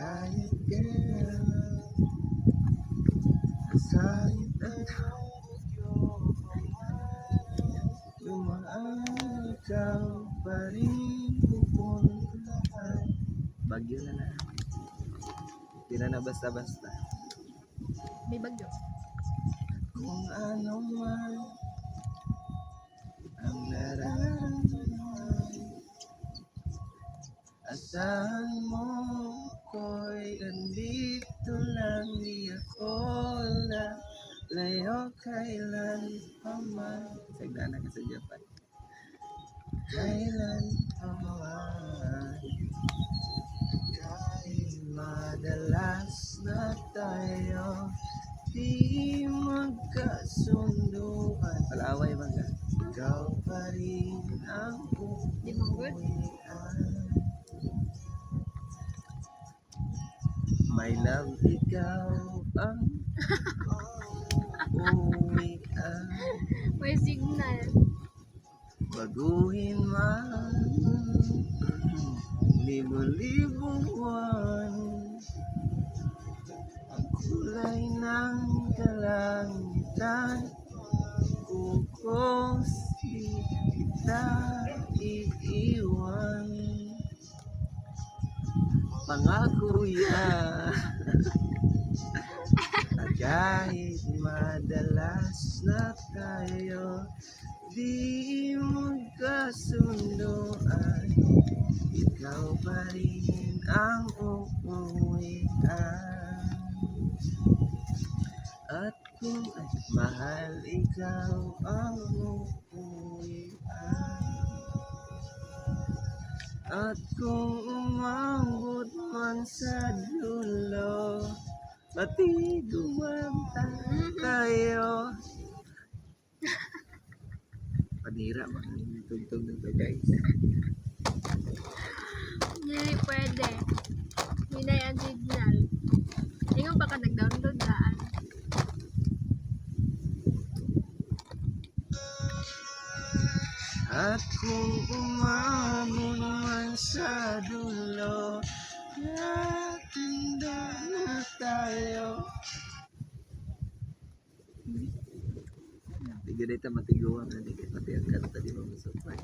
kahit kailan. Kahit dumaan, ikaw pa rin pupuntahan. Bagyo na na. Hindi na basta-basta. May bagyo. Kung ano man ang nararamdaman, asahan mo ko'y andito lang. Di ako lalayo kailan pa man. Sagdana ka sa Japan. Kailan pa man, kahit madalas na tayo di magkasunduan. Palaway ba ka? Ikaw pa rin ang Di mo good? uuwian. My love, ikaw ang uuwian. May signal. Baguhin man libo-libong buwan, ang kulay ng kalangitan, kung di kita iiwan. Pangako yan. At kahit madalas na tayo di magkasunduan, ikaw pa rin ang uuwian. At kung ay mahal, ikaw ang uuwian. At kung umabot man sa dulo, matiguan tayo. Panira, tugtog na to guys. Hindi pwede. Hinay ang signal. Ikaw baka nag-download daan. At kung umabot man sa dulo, natinda na tayo. Tiga dito matiguan na di pati ang kanta di ba masupay.